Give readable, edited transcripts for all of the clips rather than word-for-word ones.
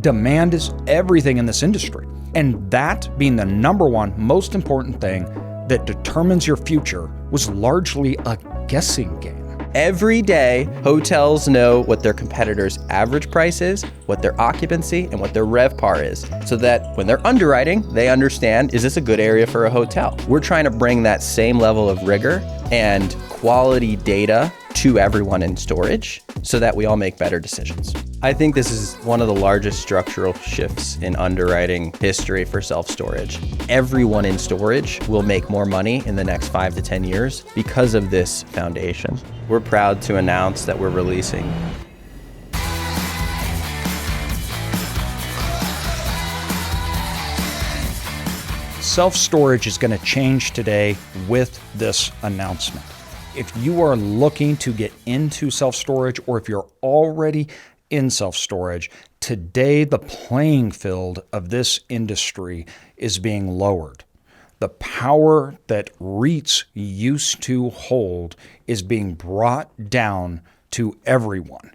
Demand is everything in this industry. And that being the number one most important thing that determines your future was largely a guessing game. Every day, hotels know what their competitors' average price is, what their occupancy, and what their RevPAR is, so that when they're underwriting, they understand, is this a good area for a hotel? We're trying to bring that same level of rigor and quality data to everyone in storage so that we all make better decisions. I think this is one of the largest structural shifts in underwriting history for self-storage. Everyone in storage will make more money in the next 5 to 10 years because of this foundation. We're proud to announce that we're releasing Self-storage is going to change today with this announcement. If you are looking to get into self-storage, or if you're already in self-storage, today the playing field of this industry is being lowered. The power that REITs used to hold is being brought down to everyone.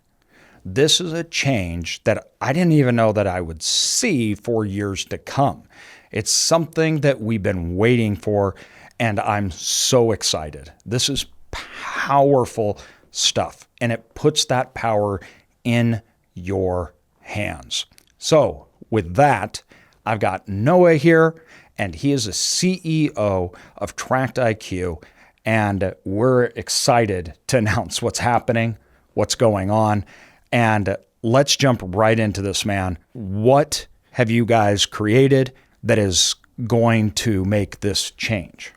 This is a change that I didn't even know that I would see for years to come. It's something that we've been waiting for, and I'm so excited. This is powerful stuff, and it puts that power in your hands. So with that, I've got Noah here, and he is a CEO of TractIQ, and we're excited to announce what's happening, what's going on, and let's jump right into this, man. What have you guys created that is going to make this change?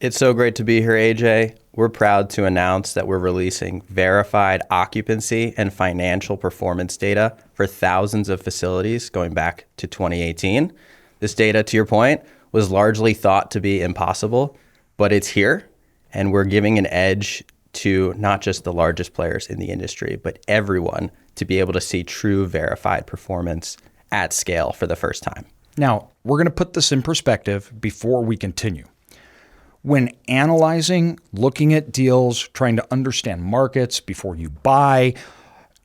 It's so great to be here, AJ. We're proud to announce that we're releasing verified occupancy and financial performance data for thousands of facilities going back to 2018. This data, to your point, was largely thought to be impossible, but it's here, and we're giving an edge to not just the largest players in the industry, but everyone to be able to see true verified performance at scale for the first time. Now, we're going to put this in perspective before we continue. When analyzing, looking at deals, trying to understand markets before you buy,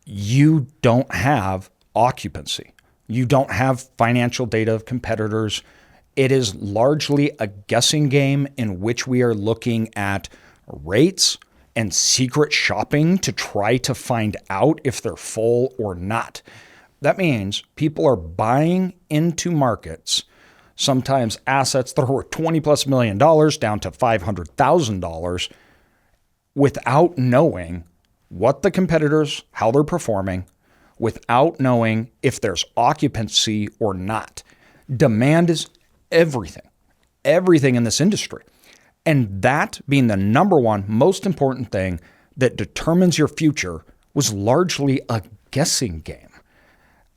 you don't have occupancy. You don't have financial data of competitors. It is largely a guessing game in which we are looking at rates and secret shopping to try to find out if they're full or not. That means people are buying into markets, sometimes assets that are worth $20+ million down to $500,000 without knowing what the competitors, how they're performing, without knowing if there's occupancy or not. Demand is everything in this industry. And that being the number one most important thing that determines your future was largely a guessing game.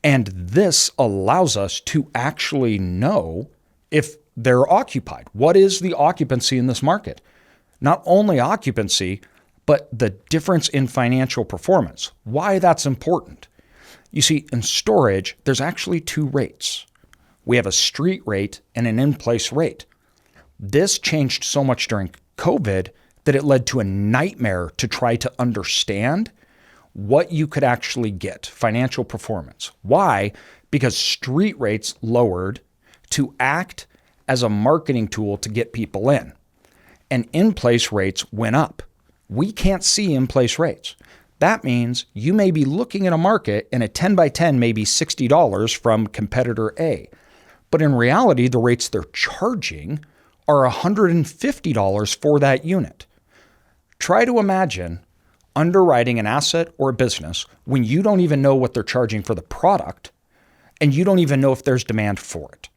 And this allows us to actually know if they're occupied. What is the occupancy in this market? Not only occupancy, but the difference in financial performance. Why that's important. You see, in storage, there's actually two rates. We have a street rate and an in-place rate. This changed so much during COVID that it led to a nightmare to try to understand what you could actually get, financial performance. Why? Because street rates lowered to act as a marketing tool to get people in, and in-place rates went up. We can't see in-place rates. That means you may be looking at a market and a 10 by 10 may be $60 from competitor A, but in reality, the rates they're charging are $150 for that unit. Try to imagine underwriting an asset or a business when you don't even know what they're charging for the product and you don't even know if there's demand for it.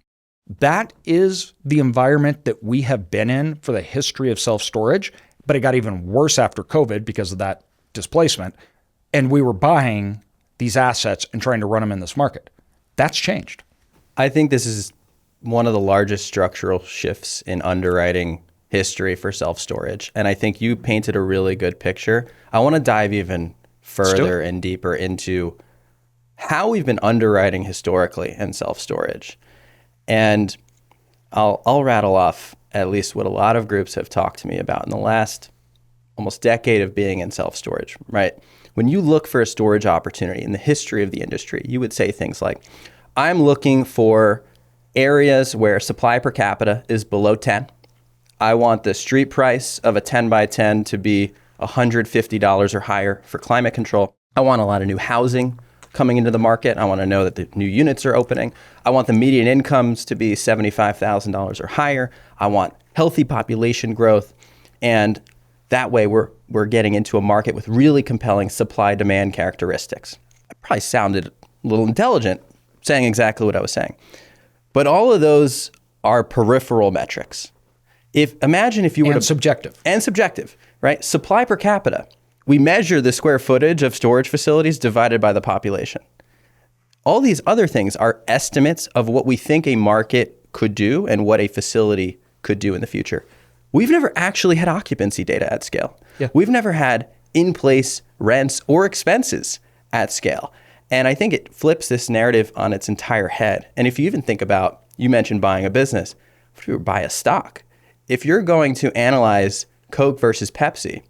That is the environment that we have been in for the history of self-storage, but it got even worse after COVID because of that displacement. And we were buying these assets and trying to run them in this market. That's changed. I think this is one of the largest structural shifts in underwriting history for self-storage. And I think you painted a really good picture. I want to dive even further and deeper into how we've been underwriting historically in self-storage. And I'll rattle off at least what a lot of groups have talked to me about in the last almost decade of being in self-storage, right? When you look for a storage opportunity in the history of the industry, you would say things like, I'm looking for areas where supply per capita is below 10. I want the street price of a 10 by 10 to be $150 or higher for climate control. I want a lot of new housing coming into the market. I want to know that the new units are opening. I want the median incomes to be $75,000 or higher. I want healthy population growth. And that way we're getting into a market with really compelling supply-demand characteristics. I probably sounded a little intelligent saying exactly what I was saying. But all of those are peripheral metrics. Imagine if you were subjective. And subjective, right? Supply per capita. We measure the square footage of storage facilities divided by the population. All these other things are estimates of what we think a market could do and what a facility could do in the future. We've never actually had occupancy data at scale. Yeah. We've never had in-place rents or expenses at scale. And I think it flips this narrative on its entire head. And if you even think about, you mentioned buying a business, if you buy a stock, if you're going to analyze Coke versus Pepsi,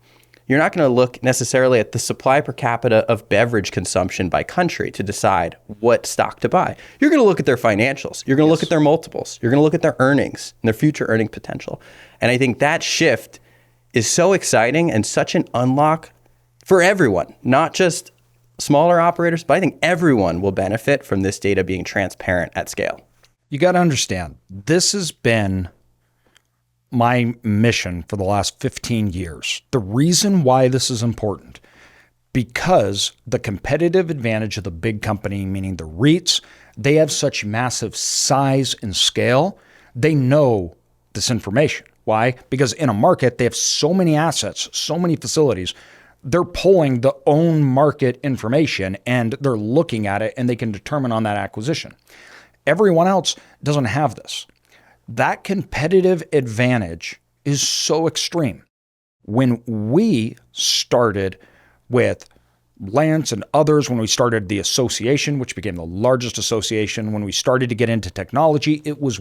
you're not going to look necessarily at the supply per capita of beverage consumption by country to decide what stock to buy. You're going to look at their financials. You're going to look at their multiples. You're going to look at their earnings and their future earning potential. And I think that shift is so exciting and such an unlock for everyone, not just smaller operators, but I think everyone will benefit from this data being transparent at scale. You got to understand, this has been my mission for the last 15 years. The reason why this is important, because the competitive advantage of the big company, meaning the REITs, they have such massive size and scale. They know this information. Why? Because in a market, they have so many assets, so many facilities. They're pulling the own market information and they're looking at it and they can determine on that acquisition. Everyone else doesn't have this. That competitive advantage is so extreme. When we started with Lance and others, when we started the association, which became the largest association, when we started to get into technology, it was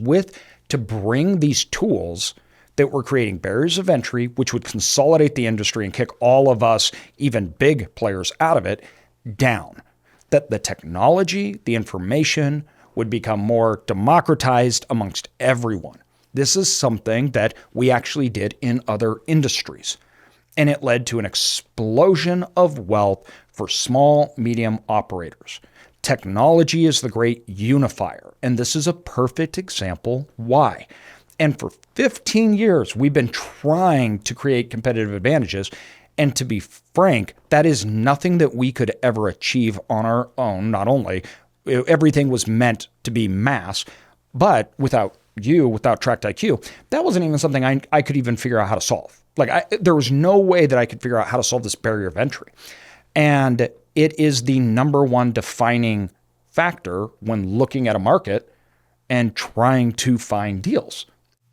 to bring these tools that were creating barriers of entry, which would consolidate the industry and kick all of us, even big players, out of it, down. That the technology, the information, would become more democratized amongst everyone. This is something that we actually did in other industries. And it led to an explosion of wealth for small, medium operators. Technology is the great unifier. And this is a perfect example why. And for 15 years, we've been trying to create competitive advantages. And to be frank, that is nothing that we could ever achieve on our own. Not only everything was meant to be mass, but without TractIQ, that wasn't even something I could even figure out how to solve. There was no way that I could figure out how to solve this barrier of entry. And it is the number one defining factor when looking at a market and trying to find deals.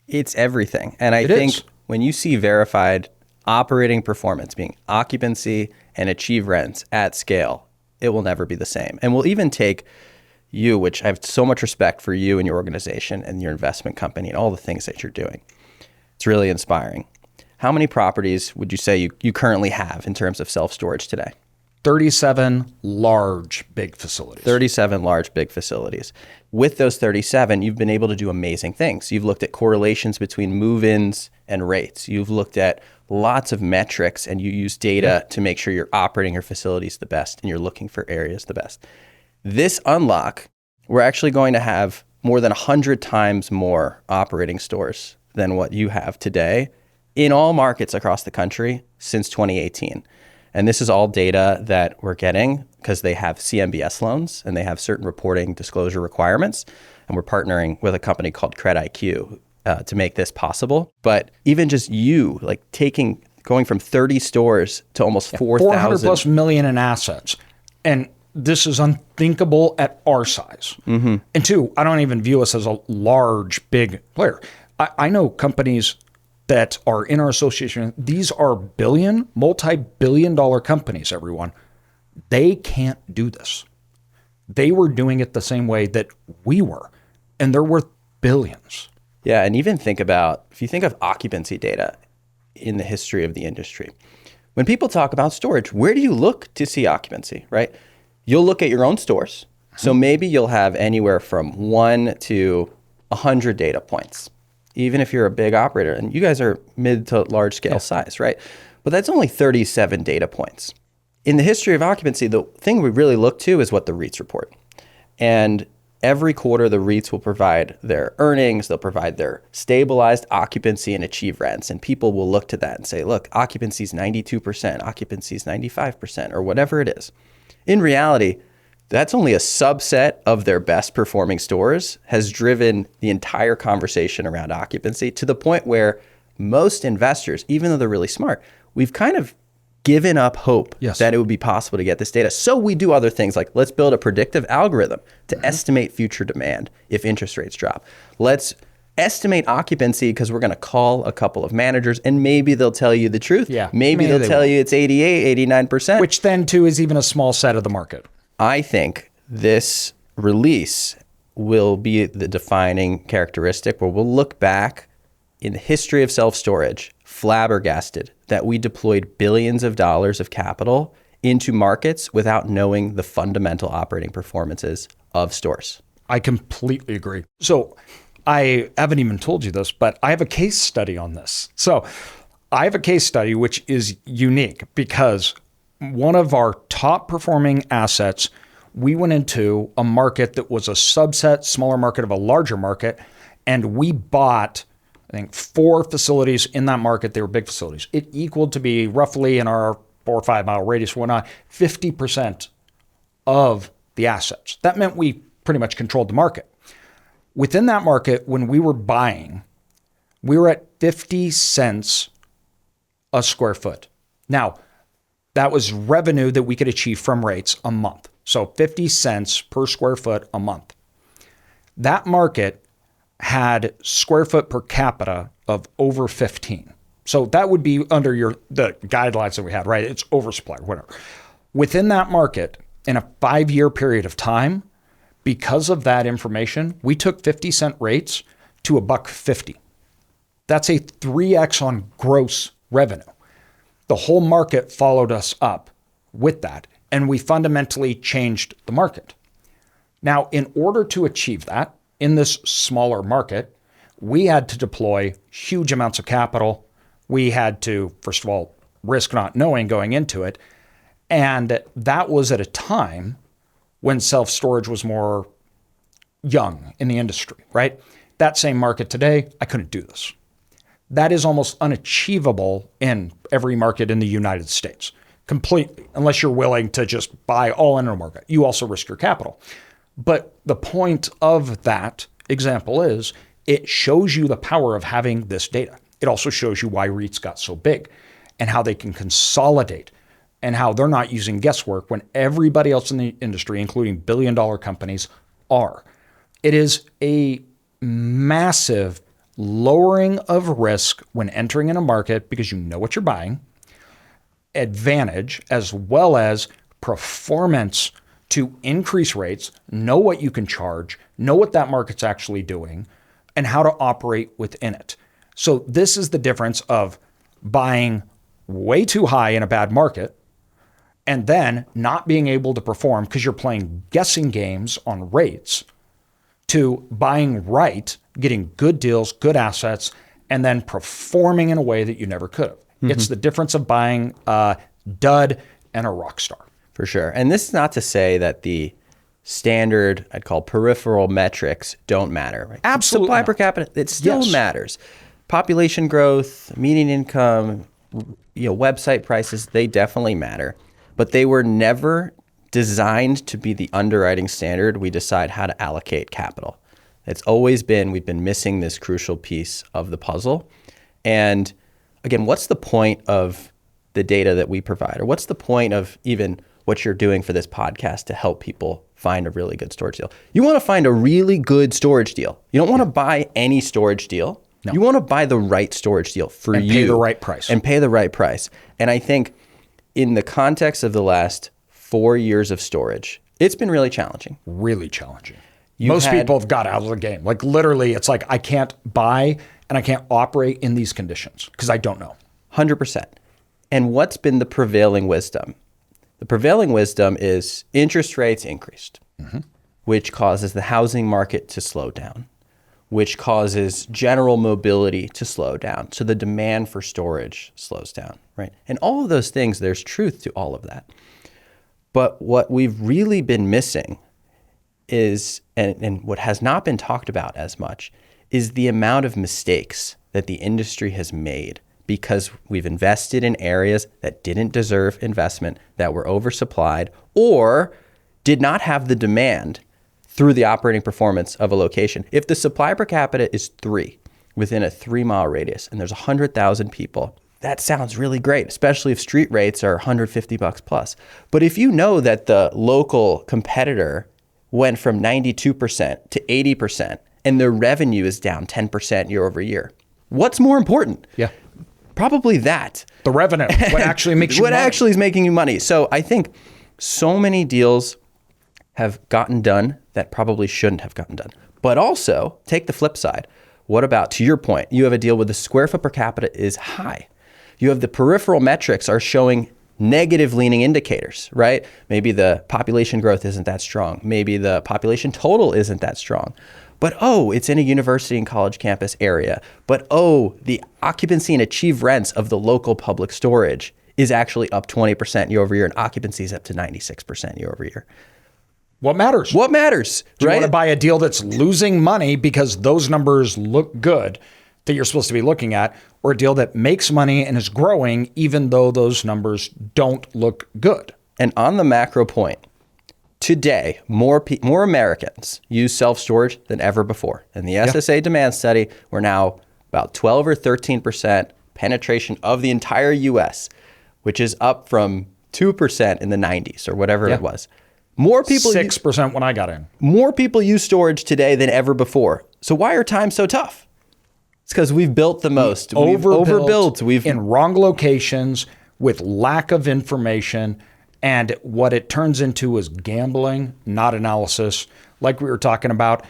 It's everything. And I think when you see verified operating performance being occupancy and achieve rents at scale, it will never be the same. And we'll even take you, which I have so much respect for you and your organization and your investment company and all the things that you're doing. It's really inspiring. How many properties would you say you currently have in terms of self-storage today? 37 large, big facilities. 37 large, big facilities. With those 37, you've been able to do amazing things. You've looked at correlations between move-ins and rates. You've looked at lots of metrics and you use data to make sure you're operating your facilities the best and you're looking for areas the best. This unlock, we're actually going to have more than 100 times more operating stores than what you have today in all markets across the country since 2018. And this is all data that we're getting because they have CMBS loans and they have certain reporting disclosure requirements. And we're partnering with a company called TractIQ to make this possible. But even just going from 30 stores to almost 4,000. 400 plus million in assets. And this is unthinkable at our size. Mm-hmm. And two, I don't even view us as a large, big player. I know companies that are in our association. These are multi-billion dollar companies, everyone. They can't do this. They were doing it the same way that we were, and they're worth billions. Yeah, and even if you think of occupancy data in the history of the industry, when people talk about storage, where do you look to see occupancy, right? You'll look at your own stores. So maybe you'll have anywhere from 1 to 100 data points, even if you're a big operator. And you guys are mid to large scale size, right? But that's only 37 data points. In the history of occupancy, the thing we really look to is what the REITs report. And every quarter, the REITs will provide their earnings, they'll provide their stabilized occupancy and achieve rents. And people will look to that and say, look, occupancy is 92%, occupancy is 95%, or whatever it is. In reality, that's only a subset of their best performing stores has driven the entire conversation around occupancy to the point where most investors, even though they're really smart, we've kind of given up hope that it would be possible to get this data. So we do other things like let's build a predictive algorithm to estimate future demand if interest rates drop. Let's estimate occupancy because we're going to call a couple of managers and maybe they'll tell you the truth. Maybe they'll tell you it's 88, 89%. Which then too is even a small set of the market. I think this release will be the defining characteristic where we'll look back in the history of self-storage, flabbergasted that we deployed billions of dollars of capital into markets without knowing the fundamental operating performances of stores. I completely agree. So I haven't even told you this, but I have a case study on this. So I have a case study which is unique because one of our top performing assets, we went into a market that was a subset, smaller market of a larger market, and we bought, I think, 4 facilities in that market. They were big facilities. It equaled to be roughly in our 4 or 5 mile radius, whatnot, 50% of the assets. That meant we pretty much controlled the market. Within that market, when we were buying, we were at 50 cents a square foot. Now, that was revenue that we could achieve from rates a month. So 50 cents per square foot a month. That market had square foot per capita of over 15. So that would be under the guidelines that we had, right? It's oversupply or whatever. Within that market, in a 5-year period of time, because of that information, we took 50-cent rates to $1.50. That's a 3x on gross revenue. The whole market followed us up with that, and we fundamentally changed the market. Now, in order to achieve that in this smaller market, we had to deploy huge amounts of capital. We had to, first of all, risk not knowing going into it. And that was at a time when self-storage was more young in the industry, right? That same market today, I couldn't do this. That is almost unachievable in every market in the United States, completely, unless you're willing to just buy all in a market. You also risk your capital. But the point of that example is it shows you the power of having this data. It also shows you why REITs got so big and how they can consolidate and how they're not using guesswork when everybody else in the industry, including billion-dollar companies, are. It is a massive lowering of risk when entering in a market because you know what you're buying, advantage, as well as performance to increase rates, know what you can charge, know what that market's actually doing, and how to operate within it. So this is the difference of buying way too high in a bad market and then not being able to perform because you're playing guessing games on rates, to buying right, getting good deals, good assets, and then performing in a way that you never could have. Mm-hmm. It's the difference of buying a dud and a rock star. For sure. And this is not to say that the standard, I'd call peripheral metrics don't matter. Right? Absolutely. Supply per capita, it still matters. Population growth, median income, website prices, they definitely matter. But they were never designed to be the underwriting standard we decide how to allocate capital. It's always been, we've been missing this crucial piece of the puzzle. And again, what's the point of the data that we provide? Or what's the point of even what you're doing for this podcast to help people find a really good storage deal? You want to find a really good storage deal. You don't want to buy any storage deal. No. You want to buy the right storage deal for you. And pay the right price. And pay the right price. And I think in the context of the last 4 years of storage, it's been really challenging. Really challenging. Most people have got out of the game. Like literally, it's like I can't buy and I can't operate in these conditions because I don't know. 100%. And what's been the prevailing wisdom? The prevailing wisdom is interest rates increased, which causes the housing market to slow down, which causes general mobility to slow down. So the demand for storage slows down, right? And all of those things, there's truth to all of that. But what we've really been missing is, and what has not been talked about as much, is the amount of mistakes that the industry has made because we've invested in areas that didn't deserve investment, that were oversupplied, or did not have the demand through the operating performance of a location. If the supply per capita is 3 within a 3-mile radius and there's 100,000 people, that sounds really great, especially if street rates are $150 plus. But if you know that the local competitor went from 92% to 80% and their revenue is down 10% year over year, what's more important? Yeah. Probably that. The revenue, what actually makes you what money. actually is making you money. So I think so many deals have gotten done that probably shouldn't have gotten done. But also, take the flip side. What about, to your point, you have a deal where the square foot per capita is high. You have the peripheral metrics are showing negative leaning indicators, right? Maybe the population growth isn't that strong. Maybe the population total isn't that strong. But it's in a university and college campus area. But the occupancy and achieved rents of the local public storage is actually up 20% year over year, and occupancy is up to 96% year over year. What matters? What matters, Do you right? want to buy a deal that's losing money because those numbers look good that you're supposed to be looking at, or a deal that makes money and is growing even though those numbers don't look good? And on the macro point, today, more Americans use self-storage than ever before. In the SSA demand study, we're now about 12 or 13% penetration of the entire U.S., which is up from 2% in the 90s or whatever it was. More people 6% when I got in. More people use storage today than ever before. So why are times so tough? It's because we've built the most. We've overbuilt. We've in wrong locations with lack of information. And what it turns into is gambling, not analysis. Like we were talking about,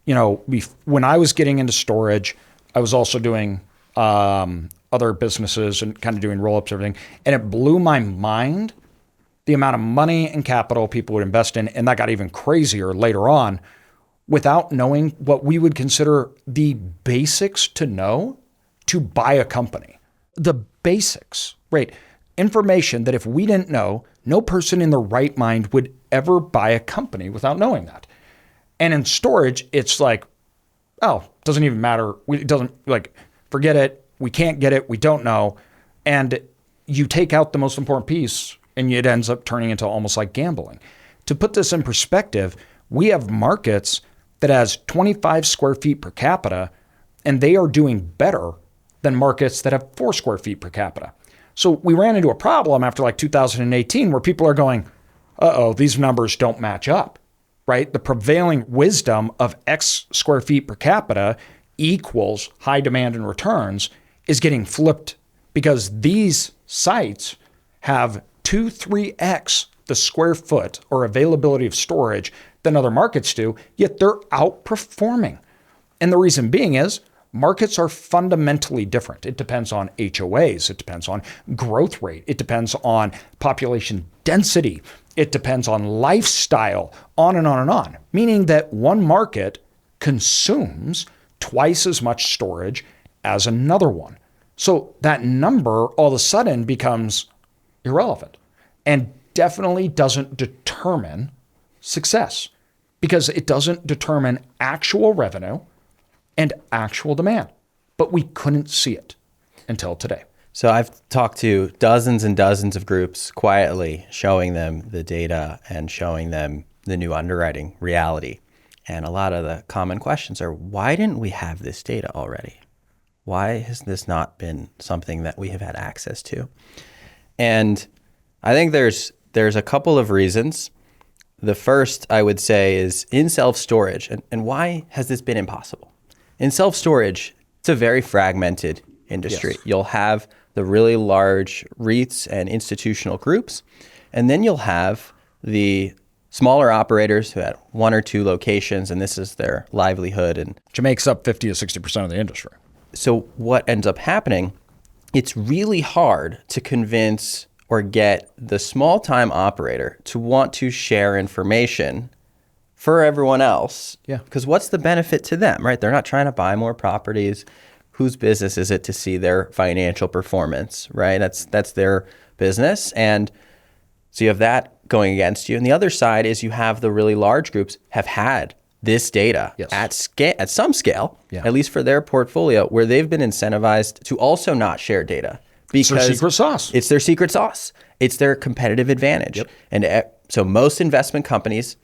when I was getting into storage, I was also doing other businesses and kind of doing roll-ups, everything. And it blew my mind the amount of money and capital people would invest in. And that got even crazier later on without knowing what we would consider the basics to know to buy a company. The basics, right? Information that if we didn't know, no person in their right mind would ever buy a company without knowing that. And in storage, it's like, doesn't even matter. It doesn't, forget it. We can't get it. We don't know. And you take out the most important piece and it ends up turning into almost like gambling. To put this in perspective, we have markets that has 25 square feet per capita, and they are doing better than markets that have 4 square feet per capita. So we ran into a problem after 2018 where people are going, these numbers don't match up, right? The prevailing wisdom of X square feet per capita equals high demand and returns is getting flipped because these sites have 2-3x the square foot or availability of storage than other markets do, yet they're outperforming. And the reason being is markets are fundamentally different. It depends on HOAs. It depends on growth rate. It depends on population density. It depends on lifestyle, on and on and on. Meaning that one market consumes twice as much storage as another one. So that number all of a sudden becomes irrelevant and definitely doesn't determine success because it doesn't determine actual revenue and actual demand. But we couldn't see it until today. So I've talked to dozens and dozens of groups quietly, showing them the data and showing them the new underwriting reality. And a lot of the common questions are, why didn't we have this data already? Why has this not been something that we have had access to? And I think there's a couple of reasons. The first, I would say, is in self-storage. And why has this been impossible? In self-storage, it's a very fragmented industry. Yes. You'll have the really large REITs and institutional groups, and then you'll have the smaller operators who had 1 or 2 locations, and this is their livelihood. And which makes up 50 to 60% of the industry. So what ends up happening it's really hard to convince or get the small time operator to want to share information for everyone else. Yeah. Because what's the benefit to them, right? They're not trying to buy more properties. Whose business is it to see their financial performance, right? That's their business. And so you have that going against you. And the other side is you have the really large groups have had this data at scale, at some scale, at least for their portfolio, where they've been incentivized to also not share data. Because it's their secret sauce. It's their secret sauce. It's their competitive advantage. And so most investment companies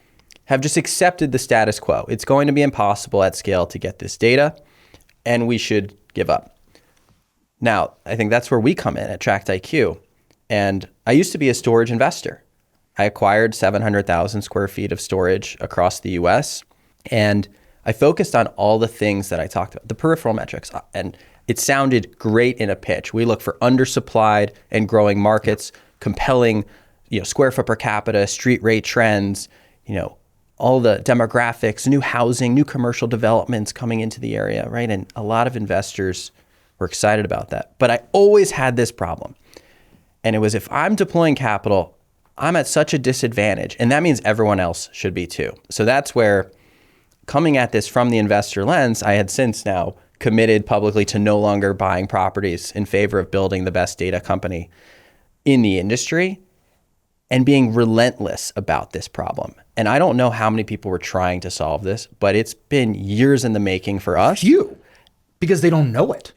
have just accepted the status quo. It's going to be impossible at scale to get this data, and we should give up. Now, I think that's where we come in at TractIQ. And I used to be a storage investor. I acquired 700,000 square feet of storage across the US, and I focused on all the things that I talked about, the peripheral metrics. And it sounded great in a pitch. We look for undersupplied and growing markets, compelling, square foot per capita, street rate trends, all the demographics, new housing, new commercial developments coming into the area, right? And a lot of investors were excited about that. But I always had this problem. And it was, if I'm deploying capital, I'm at such a disadvantage. And that means everyone else should be too. So that's where, coming at this from the investor lens, I had since now committed publicly to no longer buying properties in favor of building the best data company in the industry and being relentless about this problem. And I don't know how many people were trying to solve this, but it's been years in the making for us. Few, because they don't know it.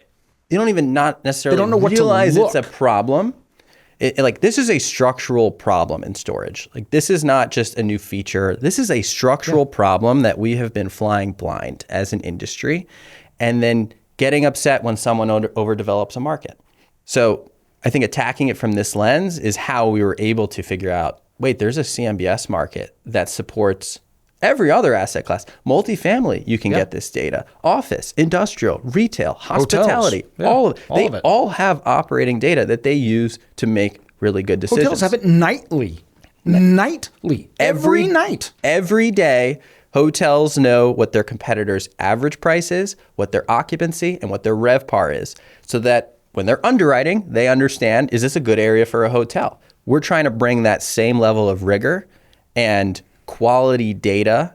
They don't even not necessarily they don't know realize what to it's a problem. This is a structural problem in storage. This is not just a new feature. This is a structural problem that we have been flying blind as an industry, and then getting upset when someone overdevelops a market. So I think attacking it from this lens is how we were able to figure out, wait, there's a CMBS market that supports every other asset class. Multifamily, you can get this data. Office, industrial, retail, hospitality, all of it. All have operating data that they use to make really good decisions. Hotels have it nightly. Every night. Every day, hotels know what their competitors' average price is, what their occupancy, and what their RevPAR is, so that when they're underwriting, they understand, is this a good area for a hotel? We're trying to bring that same level of rigor and quality data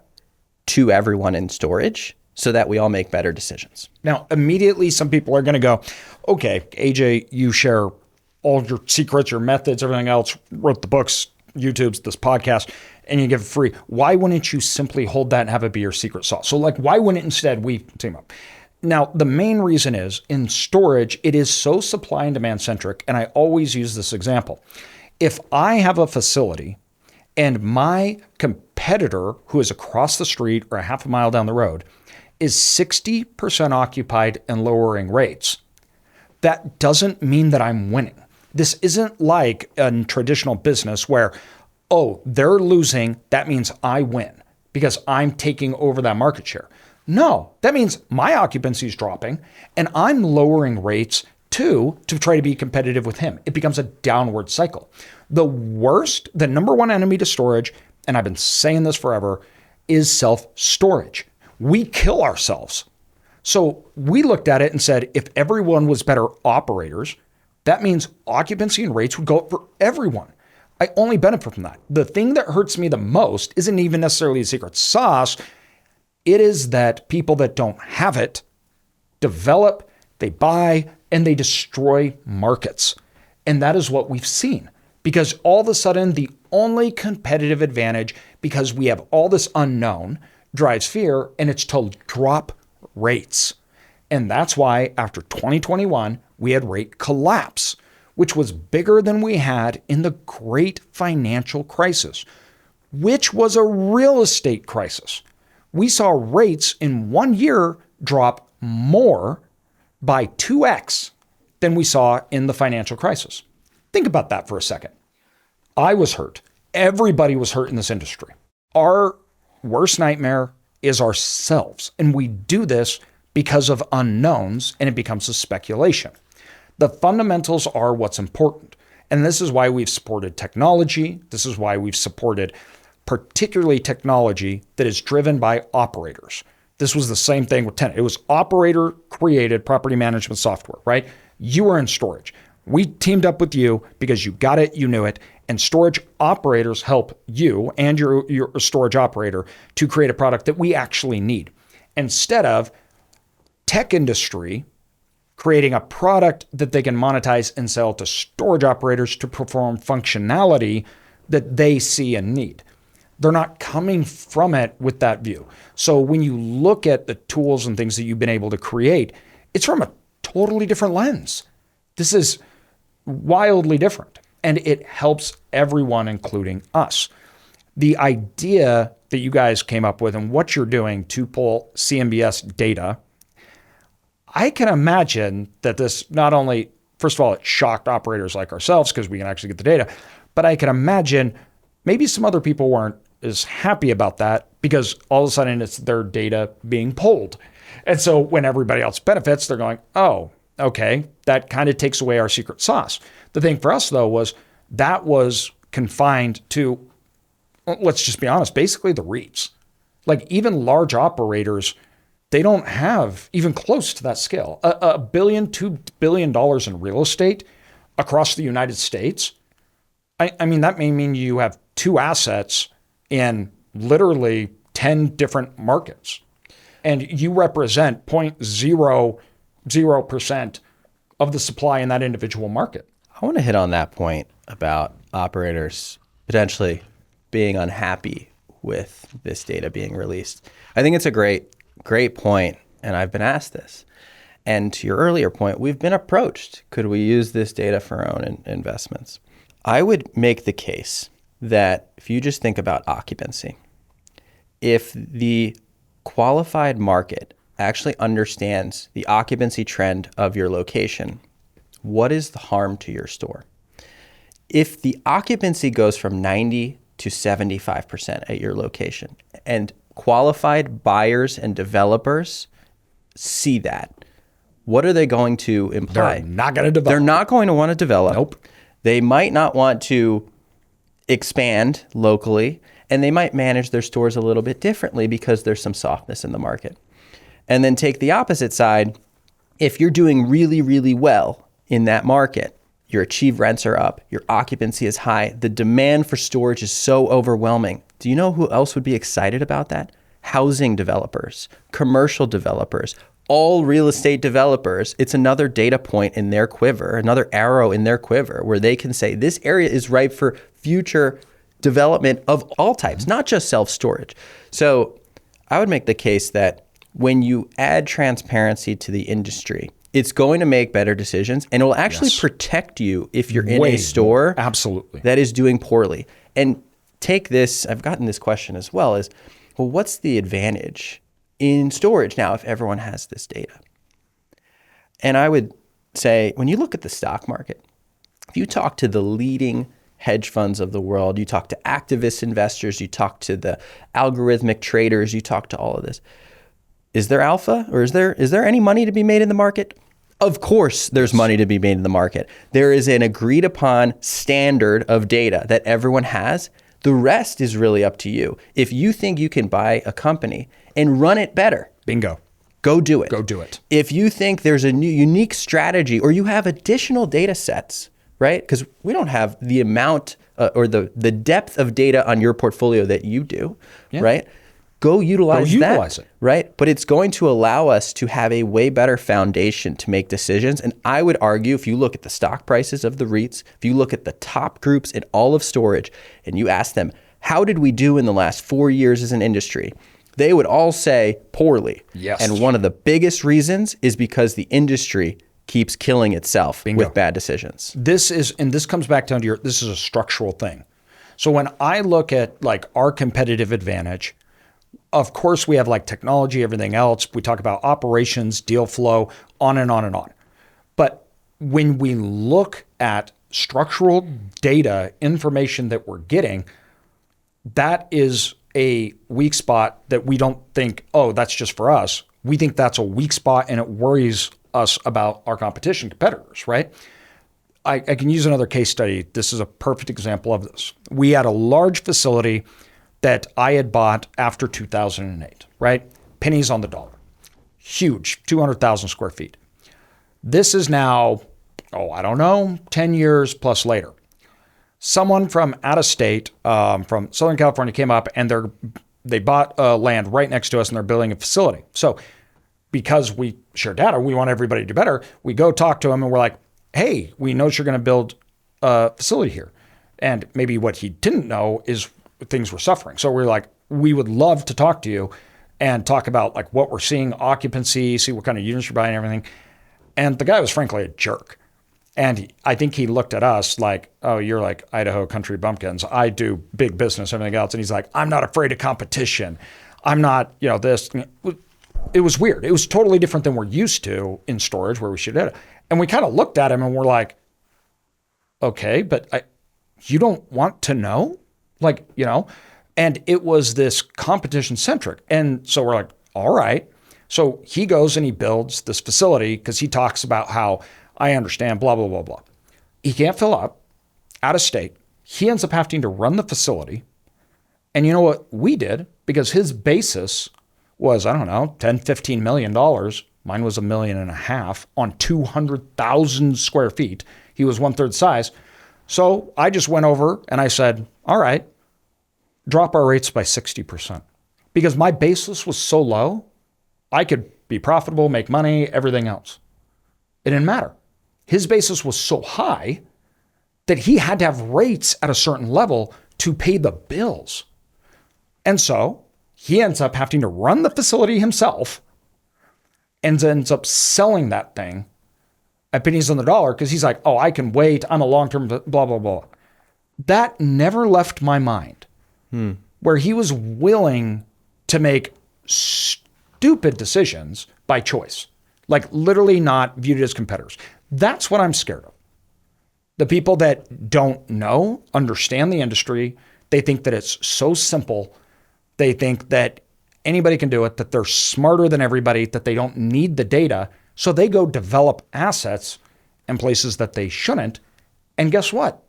to everyone in storage so that we all make better decisions. Now, immediately, some people are going to go, okay, AJ, you share all your secrets, your methods, everything else, wrote the books, YouTube's, this podcast, and you give it free. Why wouldn't you simply hold that and have it be your secret sauce? So why wouldn't instead we team up? Now, the main reason is in storage, it is so supply and demand centric. And I always use this example. If I have a facility and my competitor, who is across the street or a half a mile down the road, is 60% occupied and lowering rates, that doesn't mean that I'm winning. This isn't like a traditional business where, they're losing, that means I win because I'm taking over that market share. No, that means my occupancy is dropping and I'm lowering rates too to try to be competitive with him. It becomes a downward cycle. The number one enemy to storage, and I've been saying this forever, is self-storage. We kill ourselves. So we looked at it and said, if everyone was better operators, that means occupancy and rates would go up for everyone. I only benefit from that. The thing that hurts me the most isn't even necessarily a secret sauce. It is that people that don't have it develop, they buy, and they destroy markets. And that is what we've seen. Because all of a sudden, the only competitive advantage, because we have all this unknown, drives fear, and it's to drop rates. And that's why after 2021, we had rate collapse, which was bigger than we had in the great financial crisis, which was a real estate crisis. We saw rates in 1 year drop more by 2x than we saw in the financial crisis. Think about that for a second. I was hurt. Everybody was hurt in this industry. Our worst nightmare is ourselves. And we do this because of unknowns, and it becomes a speculation. The fundamentals are what's important. And this is why we've supported technology. This is why we've supported particularly technology that is driven by operators. This was the same thing with tenant. It was operator-created property management software, right? You were in storage. We teamed up with you because you got it, you knew it, and storage operators help you and your storage operator to create a product that we actually need. Instead of tech industry creating a product that they can monetize and sell to storage operators to perform functionality that they see and need. They're not coming from it with that view. So when you look at the tools and things that you've been able to create, it's from a totally different lens. This is wildly different, and it helps everyone, including us. The idea that you guys came up with and what you're doing to pull CMBS data, I can imagine that this not only, first of all, it shocked operators like ourselves because we can actually get the data, but I can imagine maybe some other people weren't as happy about that because all of a sudden it's their data being pulled. And so when everybody else benefits, they're going, oh, okay, that kind of takes away our secret sauce. The thing for us, though, was that was confined to, let's just be honest, basically the REITs. Like even large operators, they don't have even close to that scale. $1 billion, $2 billion in real estate across the United States. I mean, that may mean you have two assets in literally 10 different markets. And you represent 0.00% of the supply in that individual market. I want to hit on that point about operators potentially being unhappy with this data being released. I think it's a great point, and I've been asked this. And to your earlier point, we've been approached. Could we use this data for our own investments? I would make the case that if you just think about occupancy, if the qualified market actually understands the occupancy trend of your location, what is the harm to your store? If the occupancy goes from 90 to 75% at your location and qualified buyers and developers see that, what are they going to imply? They're not going to develop. They're not going to want to develop. Nope. They might not want to expand locally, and they might manage their stores a little bit differently because there's some softness in the market. And then take the opposite side. If you're doing really, really well in that market, your achieved rents are up, your occupancy is high, the demand for storage is so overwhelming. Do you know who else would be excited about that? Housing developers, commercial developers, all real estate developers. It's another data point in their quiver, another arrow in their quiver where they can say this area is ripe for future development of all types, not just self-storage. So I would make the case that when you add transparency to the industry, it's going to make better decisions, and it will actually protect you if you're in a store absolutely that is doing poorly. And take this, I've gotten this question as well, is, well, what's the advantage in storage now if everyone has this data? And I would say, when you look at the stock market, if you talk to the leading hedge funds of the world, you talk to activist investors, you talk to the algorithmic traders, you talk to all of this, is there alpha, or is there any money to be made in the market? Of course there's money to be made in the market. There is an agreed upon standard of data that everyone has. The rest is really up to you. If you think you can buy a company and run it better, bingo, go do it. Go do it. If you think there's a new unique strategy, or you have additional data sets, right? Because we don't have the amount or the depth of data on your portfolio that you do, right? Go utilize it, right? But it's going to allow us to have a way better foundation to make decisions. And I would argue, if you look at the stock prices of the REITs, if you look at the top groups in all of storage, and you ask them, how did we do in the last 4 years as an industry? They would all say poorly. Yes. And one of the biggest reasons is because the industry keeps killing itself with bad decisions. This comes back down to this is a structural thing. So when I look at like our competitive advantage, of course, we have like technology, everything else. We talk about operations, deal flow, on and on and on. But when we look at structural data, information that we're getting, that is a weak spot that we don't think, oh, that's just for us. We think that's a weak spot, and it worries us about our competition, competitors, right? I can use another case study. This is a perfect example of this. We had a large facility that I had bought after 2008, right? Pennies on the dollar. Huge, 200,000 square feet. This is now I don't know, 10 years plus later. Someone from out of state, from Southern California came up and they bought land right next to us and they're building a facility. So because we share data, we want everybody to do better. We go talk to them and we're like, hey, we know you're going to build a facility here. And maybe what he didn't know is things were suffering. So we're like, we would love to talk to you and talk about like what we're seeing, occupancy, see what kind of units you're buying and everything. And the guy was frankly a jerk. And I think he looked at us like, oh, you're like Idaho country bumpkins. I do big business, everything else. And he's like, I'm not afraid of competition. I'm not, this. It was weird. It was totally different than we're used to in storage where we should do it. And we kind of looked at him and we're like, okay, but you don't want to know? And it was this competition centric. And so we're like, all right. So he goes and he builds this facility because he talks about how I understand, blah, blah, blah, blah. He can't fill up, out of state. He ends up having to run the facility. And you know what we did? Because his basis was, I don't know, $10, $15 million. Mine was $1.5 million on 200,000 square feet. He was 1/3 size. So I just went over and I said, all right, drop our rates by 60%. Because my basis was so low, I could be profitable, make money, everything else. It didn't matter. His basis was so high that he had to have rates at a certain level to pay the bills. And so he ends up having to run the facility himself and ends up selling that thing at pennies on the dollar because he's like, oh, I can wait. I'm a long-term blah, blah, blah. That never left my mind where he was willing to make stupid decisions by choice, like literally not viewed as competitors. That's what I'm scared of. The people that don't know, understand the industry, they think that it's so simple. They think that anybody can do it, that they're smarter than everybody, that they don't need the data. So they go develop assets in places that they shouldn't. And guess what?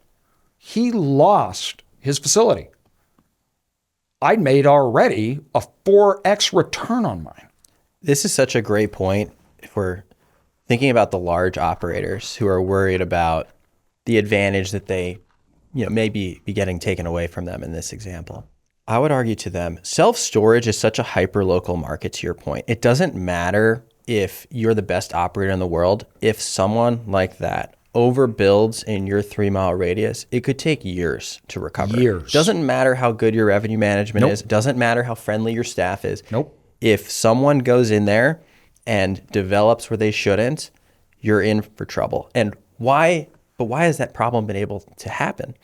He lost his facility. I'd made already a 4x return on mine. This is such a great point if we're thinking about the large operators who are worried about the advantage that they may be getting taken away from them in this example. I would argue to them, self-storage is such a hyper-local market, to your point. It doesn't matter if you're the best operator in the world. If someone like that overbuilds in your 3-mile radius, it could take years to recover. Years. Doesn't matter how good your revenue management is. Doesn't matter how friendly your staff is. If someone goes in there and develops where they shouldn't, you're in for trouble. And why? But why has that problem been able to happen?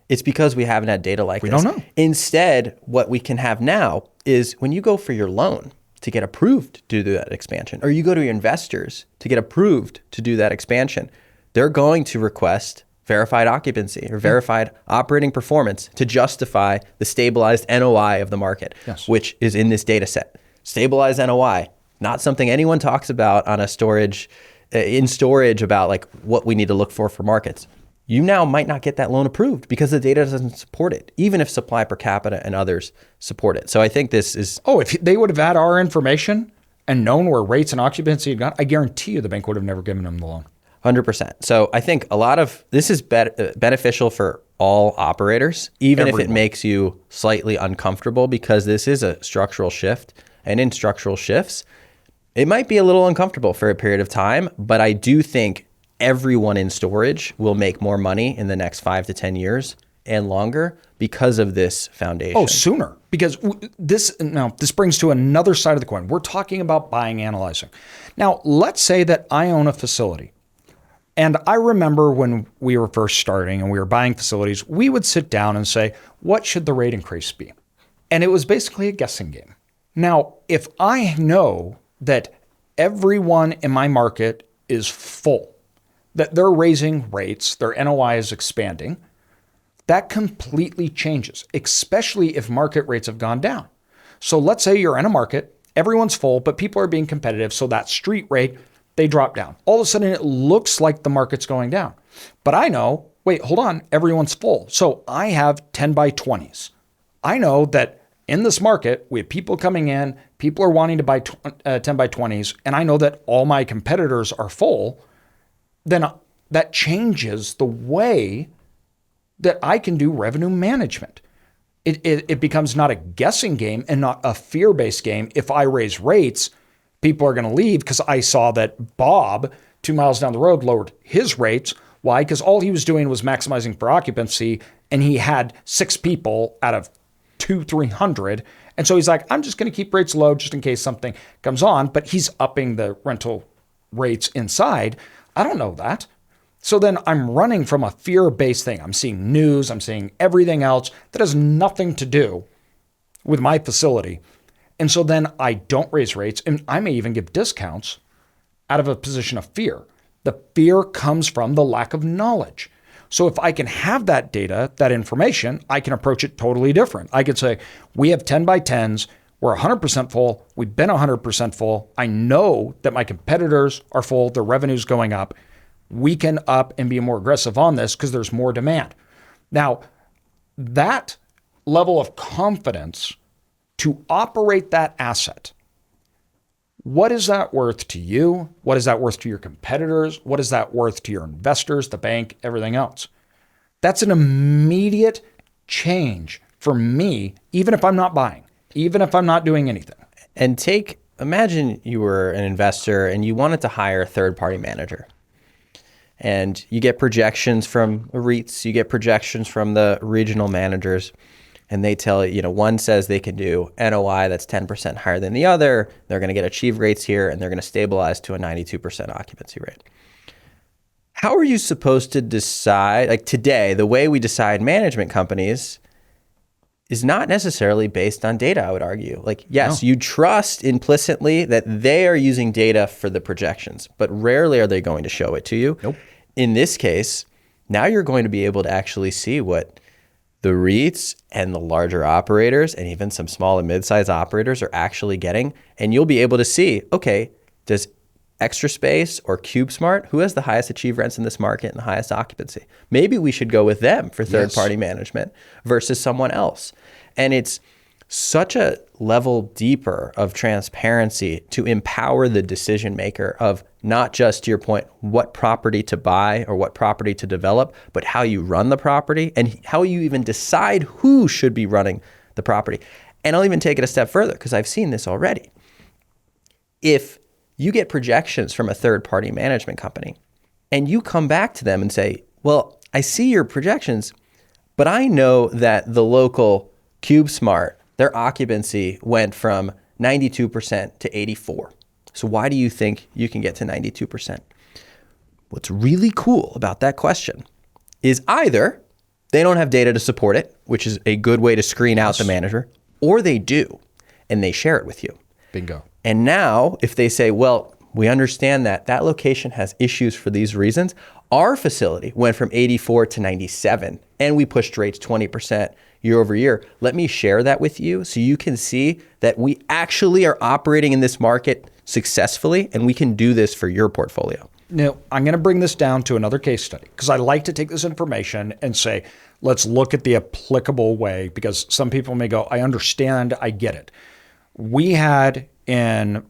It's because we haven't had data like this. We don't know. Instead, what we can have now is when you go for your loan to get approved to do that expansion, or you go to your investors to get approved to do that expansion, they're going to request verified occupancy or verified operating performance to justify the stabilized NOI of the market, which is in this data set. Stabilized NOI, not something anyone talks about on in storage about like what we need to look for markets. You now might not get that loan approved because the data doesn't support it, even if supply per capita and others support it. So I think this is... Oh, if they would have had our information and known where rates and occupancy had gone, I guarantee you the bank would have never given them the loan. 100%. So I think a lot of this is beneficial for all operators, even if it makes you slightly uncomfortable, because this is a structural shift. And in structural shifts, it might be a little uncomfortable for a period of time, but I do think everyone in storage will make more money in the next 5 to 10 years and longer because of this foundation. Oh, sooner. Because this brings to another side of the coin. We're talking about buying, analyzing. Now, let's say that I own a facility. And I remember when we were first starting and we were buying facilities, we would sit down and say, what should the rate increase be? And it was basically a guessing game. Now, if I know that everyone in my market is full, that they're raising rates, their NOI is expanding, that completely changes, especially if market rates have gone down. So let's say you're in a market, everyone's full, but people are being competitive, so that street rate, they drop down. All of a sudden, it looks like the market's going down. But I know, wait, hold on, everyone's full. So I have 10 by 20s. I know that in this market, we have people coming in, people are wanting to buy 10 by 20s, and I know that all my competitors are full, then that changes the way that I can do revenue management. It becomes not a guessing game and not a fear-based game. If I raise rates, people are going to leave because I saw that Bob, 2 miles down the road, lowered his rates. Why? Because all he was doing was maximizing for occupancy, and he had 6 people out of 300. And so he's like, I'm just going to keep rates low just in case something comes on, but he's upping the rental rates inside. I don't know that. So then I'm running from a fear-based thing. I'm seeing news, I'm seeing everything else that has nothing to do with my facility. And so then I don't raise rates, and I may even give discounts out of a position of fear. The fear comes from the lack of knowledge. So if I can have that data, that information, I can approach it totally different. I could say, we have 10 by 10s, we're 100% full, we've been 100% full. I know that my competitors are full, their revenue's going up. We can up and be more aggressive on this because there's more demand. Now, that level of confidence to operate that asset, what is that worth to you? What is that worth to your competitors? What is that worth to your investors, the bank, everything else? That's an immediate change for me, even if I'm not buying, even if I'm not doing anything. And imagine you were an investor and you wanted to hire a third-party manager. And you get projections from the REITs, you get projections from the regional managers, and they tell you, one says they can do NOI that's 10% higher than the other, they're going to get achieved rates here, and they're going to stabilize to a 92% occupancy rate. How are you supposed to decide, like today, the way we decide management companies is not necessarily based on data, I would argue. Like, yes, you trust implicitly that they are using data for the projections, but rarely are they going to show it to you. Nope. In this case, now you're going to be able to actually see what the REITs and the larger operators and even some small and mid-sized operators are actually getting. And you'll be able to see, okay, does Extra Space or CubeSmart, who has the highest achieved rents in this market and the highest occupancy? Maybe we should go with them for third-party management versus someone else. And it's such a level deeper of transparency to empower the decision maker of not just, to your point, what property to buy or what property to develop, but how you run the property and how you even decide who should be running the property. And I'll even take it a step further because I've seen this already. If you get projections from a third-party management company and you come back to them and say, well, I see your projections, but I know that the local CubeSmart, their occupancy went from 92% to 84%. So why do you think you can get to 92%? What's really cool about that question is either they don't have data to support it, which is a good way to screen out the manager, or they do, and they share it with you. Bingo. And now if they say, well, we understand that that location has issues for these reasons, our facility went from 84 to 97, and we pushed rates 20% year over year. Let me share that with you so you can see that we actually are operating in this market successfully, and we can do this for your portfolio. Now, I'm going to bring this down to another case study because I like to take this information and say, let's look at the applicable way, because some people may go, I understand, I get it. We had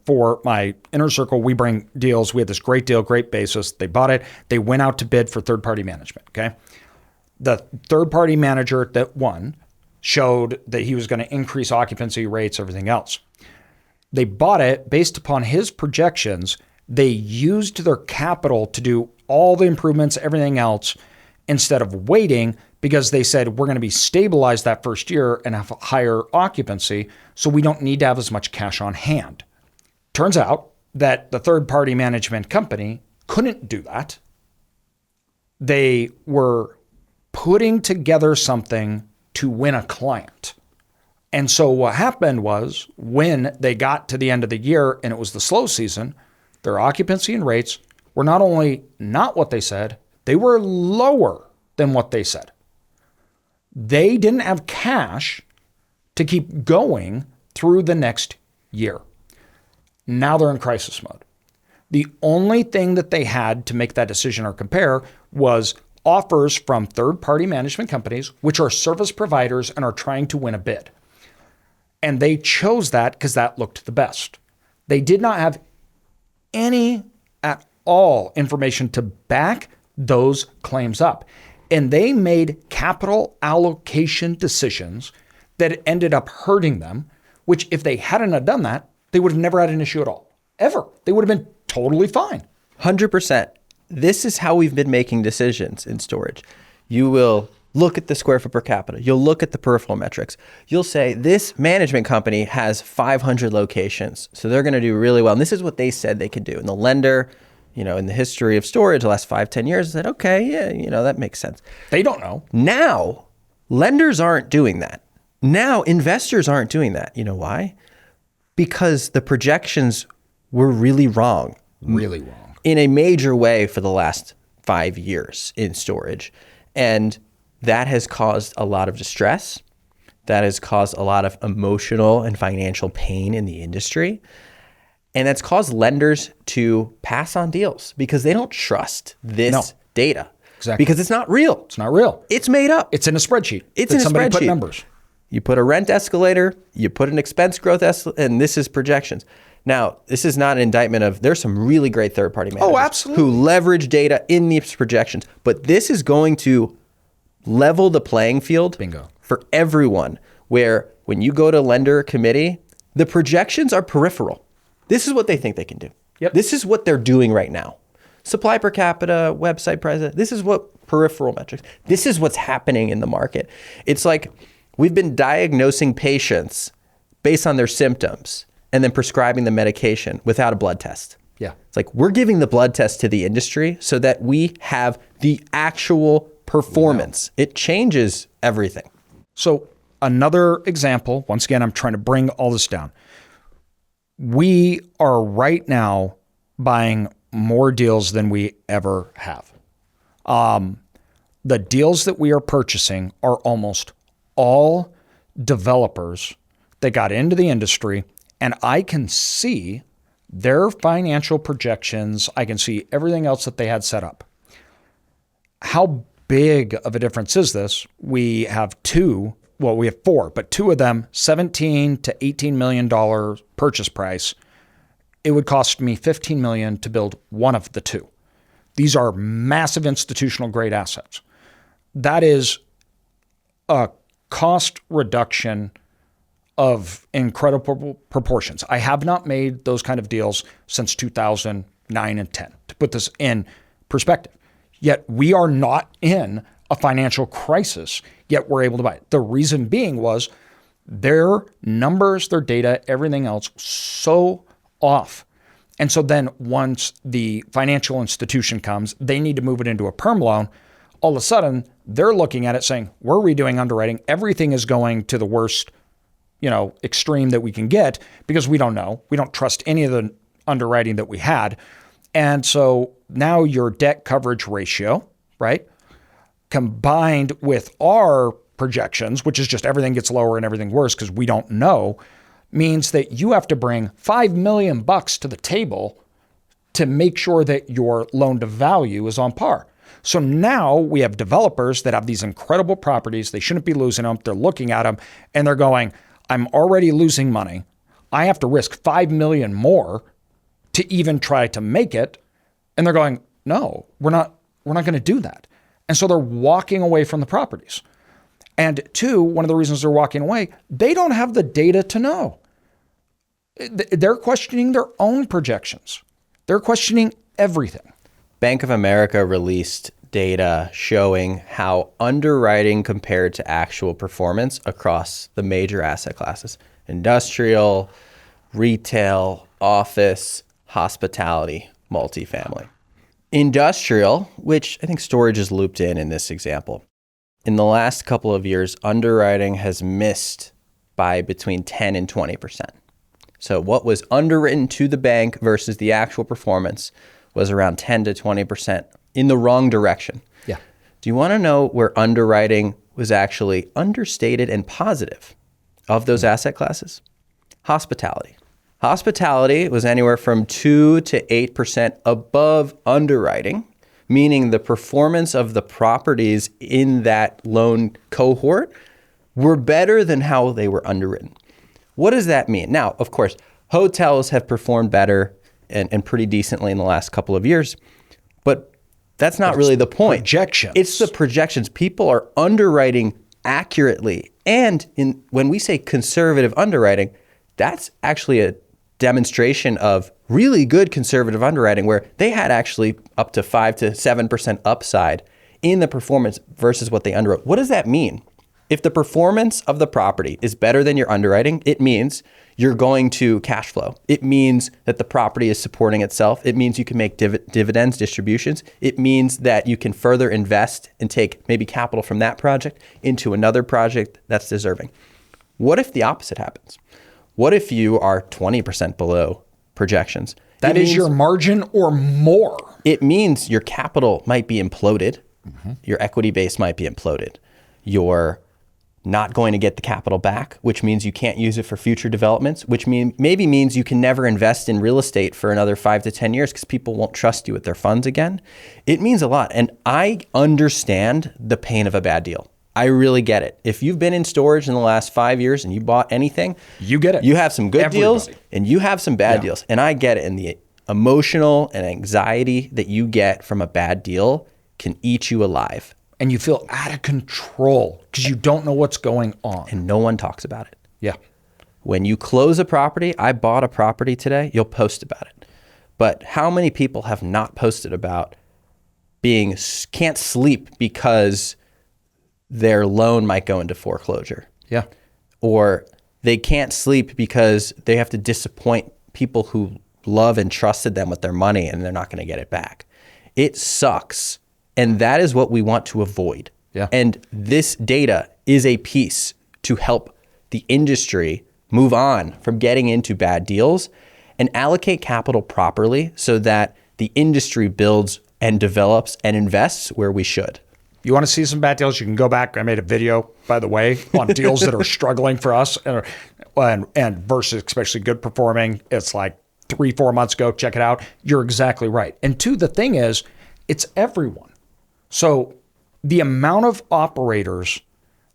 for my inner circle, we bring deals. We had this great deal, great basis. They bought it. They went out to bid for third-party management, okay? The third-party manager that won showed that he was going to increase occupancy rates, everything else. They bought it based upon his projections. They used their capital to do all the improvements, everything else, instead of waiting, because they said, we're going to be stabilized that first year and have a higher occupancy, so we don't need to have as much cash on hand. Turns out that the third-party management company couldn't do that. They were putting together something to win a client. And so what happened was, when they got to the end of the year and it was the slow season, their occupancy and rates were not only not what they said, they were lower than what they said. They didn't have cash to keep going through the next year. Now they're in crisis mode. The only thing that they had to make that decision or compare was offers from third-party management companies, which are service providers and are trying to win a bid. And they chose that because that looked the best. They did not have any at all information to back those claims up. And they made capital allocation decisions that ended up hurting them, which if they hadn't have done that, they would have never had an issue at all, ever. They would have been totally fine. 100%. This is how we've been making decisions in storage. You will look at the square foot per capita. You'll look at the peripheral metrics. You'll say this management company has 500 locations, so they're going to do really well. And this is what they said they could do. And the lender, in the history of storage, the last 5-10 years, said, okay, yeah, that makes sense. They don't know. Now, lenders aren't doing that. Now, investors aren't doing that. You know why? Because the projections were really wrong. Really wrong. In a major way for the last 5 years in storage. And that has caused a lot of distress. That has caused a lot of emotional and financial pain in the industry. And that's caused lenders to pass on deals because they don't trust this data. Exactly. Because it's not real. It's not real. It's made up. It's in a spreadsheet. It's in a somebody spreadsheet. Put numbers. You put a rent escalator, you put an expense growth and this is projections. Now, this is not an indictment of, there's some really great third-party managers absolutely. who leverage data in these projections, but this is going to level the playing field Bingo. For everyone, where when you go to lender committee, the projections are peripheral. This is what they think they can do. Yep. This is what they're doing right now. Supply per capita, website price, this is what peripheral metrics, this is what's happening in the market. It's like we've been diagnosing patients based on their symptoms and then prescribing the medication without a blood test. Yeah. It's like we're giving the blood test to the industry so that we have the actual performance. It changes everything. So another example, once again, I'm trying to bring all this down. We are right now buying more deals than we ever have. The deals that we are purchasing are almost all developers that got into the industry, and I can see their financial projections. I can see everything else that they had set up. How big of a difference is this? We have we have four, but two of them, $17 to $18 million purchase price. It would cost me $15 million to build one of the two. These are massive institutional grade assets. That is a cost reduction of incredible proportions. I have not made those kind of deals since 2009 and 10, to put this in perspective. Yet we are not in a financial crisis, yet we're able to buy it. The reason being was their numbers, their data, everything else, so off. And so then once the financial institution comes, they need to move it into a perm loan. All of a sudden, they're looking at it saying, we're redoing underwriting. Everything is going to the worst extreme that we can get because we don't know. We don't trust any of the underwriting that we had. And so now your debt coverage ratio, right, combined with our projections, which is just everything gets lower and everything worse because we don't know, means that you have to bring $5 million to the table to make sure that your loan to value is on par. So now we have developers that have these incredible properties. They shouldn't be losing them. They're looking at them and they're going, I'm already losing money. I have to risk $5 million more to even try to make it. And they're going, no, we're not going to do that. And so they're walking away from the properties. And two, one of the reasons they're walking away, they don't have the data to know. They're questioning their own projections. They're questioning everything. Bank of America released data showing how underwriting compared to actual performance across the major asset classes: industrial, retail, office, hospitality, multifamily. Industrial, which I think storage is looped in this example. In the last couple of years, underwriting has missed by between 10 and 20%. So what was underwritten to the bank versus the actual performance was around 10 to 20% in the wrong direction. Yeah. Do you want to know where underwriting was actually understated and positive of those asset classes? Hospitality. Hospitality was anywhere from 2 to 8% above underwriting, meaning the performance of the properties in that loan cohort were better than how they were underwritten. What does that mean? Now, of course, hotels have performed better and pretty decently in the last couple of years, but That's not really the point. Projections. It's the projections. People are underwriting accurately. And when we say conservative underwriting, that's actually a demonstration of really good conservative underwriting where they had actually up to 5 to 7% upside in the performance versus what they underwrote. What does that mean? If the performance of the property is better than your underwriting, it means you're going to cash flow. It means that the property is supporting itself. It means you can make dividends, distributions. It means that you can further invest and take maybe capital from that project into another project that's deserving. What if the opposite happens? What if you are 20% below projections? That is your margin or more. It means your capital might be imploded. Your equity base might be imploded. You're not going to get the capital back, which means you can't use it for future developments, which maybe means you can never invest in real estate for another 5 to 10 years because people won't trust you with their funds again. It means a lot. And I understand the pain of a bad deal. I really get it. If you've been in storage in the last 5 years and you bought anything, you get it. You have some good deals and you have some bad deals. And I get it. And the emotional and anxiety that you get from a bad deal can eat you alive. And you feel out of control because you don't know what's going on. And no one talks about it. Yeah. When you close a property, I bought a property today, you'll post about it. But how many people have not posted about can't sleep because their loan might go into foreclosure? Yeah. Or they can't sleep because they have to disappoint people who love and trusted them with their money and they're not going to get it back. It sucks. And that is what we want to avoid. Yeah. And this data is a piece to help the industry move on from getting into bad deals and allocate capital properly so that the industry builds and develops and invests where we should. You want to see some bad deals? You can go back. I made a video, by the way, on deals that are struggling for us and versus especially good performing. It's like 3-4 months ago. Check it out. You're exactly right. And two, the thing is, it's everyone. So the amount of operators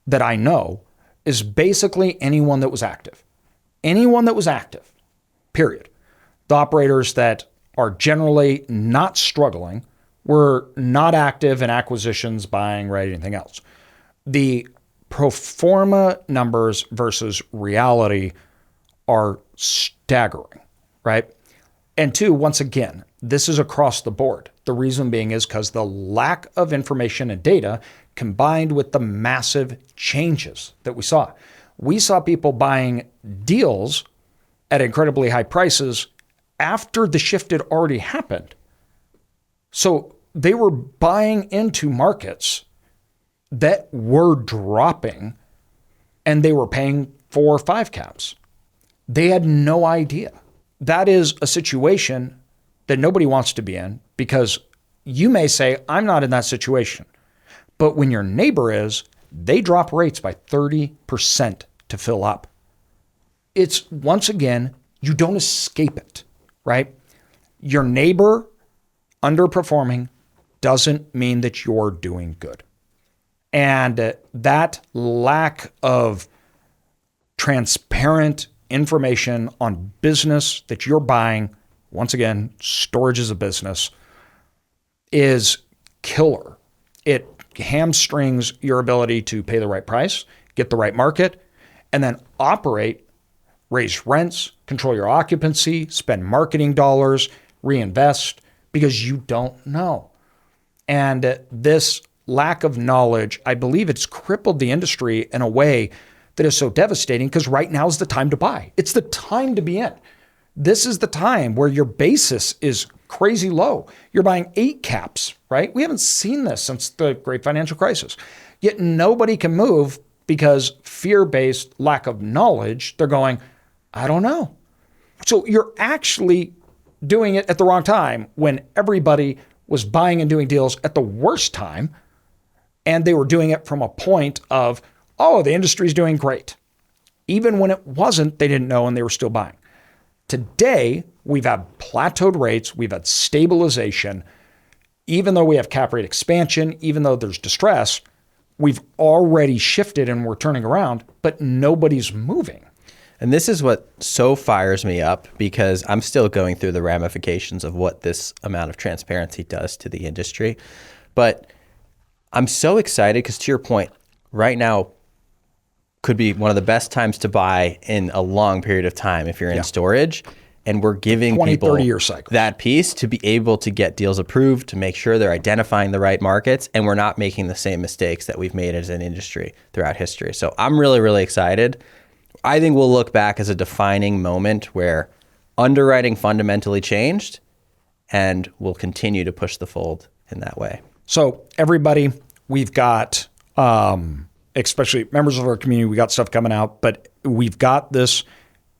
that I know is basically anyone that was active. Anyone that was active, period. The operators that are generally not struggling were not active in acquisitions, buying, right, anything else. The pro forma numbers versus reality are staggering, right? And two, once again, this is across the board. The reason being is because the lack of information and data combined with the massive changes that we saw. We saw people buying deals at incredibly high prices after the shift had already happened. So they were buying into markets that were dropping and they were paying 4 or 5 caps. They had no idea. That is a situation that nobody wants to be in because you may say, I'm not in that situation. But when your neighbor is, they drop rates by 30% to fill up. It's, once again, you don't escape it, right? Your neighbor underperforming doesn't mean that you're doing good. And that lack of transparent information on business that you're buying, once again, storage is a business, is killer. It hamstrings your ability to pay the right price, get the right market, and then operate, raise rents, control your occupancy, spend marketing dollars, reinvest, because you don't know. And this lack of knowledge, I believe it's crippled the industry in a way that is so devastating because right now is the time to buy. It's the time to be in. This is the time where your basis is crazy low. You're buying 8 caps, right? We haven't seen this since the great financial crisis. Yet nobody can move because fear-based lack of knowledge, they're going, I don't know. So you're actually doing it at the wrong time when everybody was buying and doing deals at the worst time, and they were doing it from a point of, oh, the industry's doing great. Even when it wasn't, they didn't know and they were still buying. Today, we've had plateaued rates, we've had stabilization. Even though we have cap rate expansion, even though there's distress, we've already shifted and we're turning around, but nobody's moving. And this is what so fires me up, because I'm still going through the ramifications of what this amount of transparency does to the industry. But I'm so excited because, to your point, right now could be one of the best times to buy in a long period of time if you're in storage. And we're giving 20, people 30-year cycles. That piece to be able to get deals approved, to make sure they're identifying the right markets, and we're not making the same mistakes that we've made as an industry throughout history. So I'm really, really excited. I think we'll look back as a defining moment where underwriting fundamentally changed, and we'll continue to push the fold in that way. So everybody, we've got, especially members of our community, we got stuff coming out, but we've got this.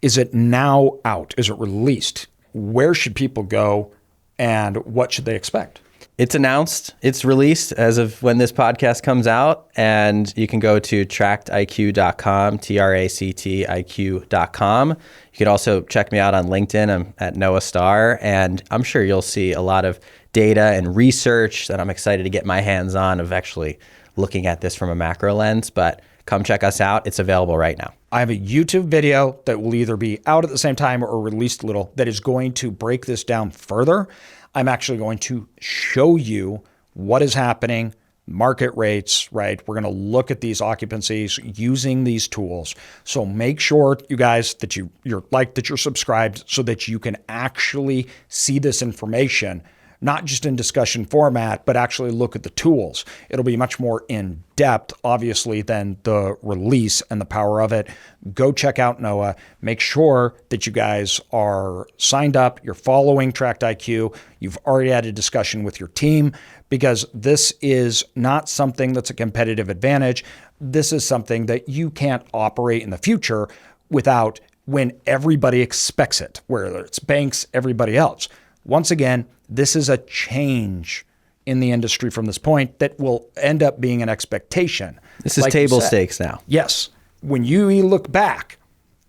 Is it now out? Is it released? Where should people go, and what should they expect? It's announced. It's released as of when this podcast comes out, and you can go to TractIQ.com, TractIQ.com. You can also check me out on LinkedIn. I'm at Noah Starr, and I'm sure you'll see a lot of data and research that I'm excited to get my hands on of actually looking at this from a macro lens. But come check us out. It's available right now. I have a YouTube video that will either be out at the same time or released a little that is going to break this down further. I'm actually going to show you what is happening, market rates, right? We're going to look at these occupancies using these tools. So make sure, you guys, that you're subscribed so that you can actually see this information, not just in discussion format, but actually look at the tools. It'll be much more in depth, obviously, than the release and the power of it. Go check out Noah. Make sure that you guys are signed up. You're following TractIQ. You've already had a discussion with your team, because this is not something that's a competitive advantage. This is something that you can't operate in the future without, when everybody expects it, whether it's banks, everybody else. Once again, this is a change in the industry from this point that will end up being an expectation. This is table stakes now. Yes. When you look back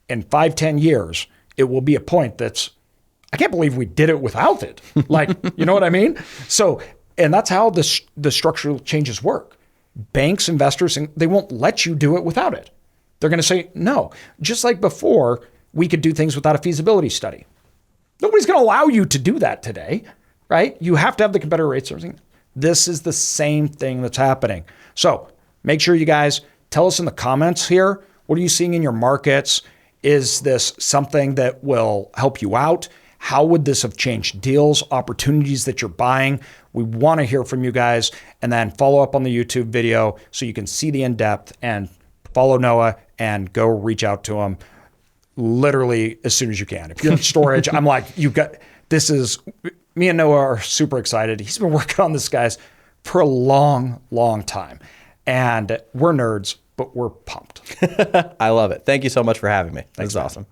in 5-10 years, it will be a point that's, I can't believe we did it without it. Like, you know what I mean? So, and that's how the structural changes work. Banks, investors, they won't let you do it without it. They're going to say no. Just like before, we could do things without a feasibility study. Nobody's going to allow you to do that today, right? You have to have the competitor rates and everything. This is the same thing that's happening. So make sure you guys tell us in the comments here, what are you seeing in your markets? Is this something that will help you out? How would this have changed deals, opportunities that you're buying? We want to hear from you guys, and then follow up on the YouTube video so you can see the in-depth, and follow Noah and go reach out to him literally as soon as you can. If you're in storage, I'm like, me and Noah are super excited. He's been working on this, guys, for a long, long time. And we're nerds, but we're pumped. I love it. Thank you so much for having me. That's awesome.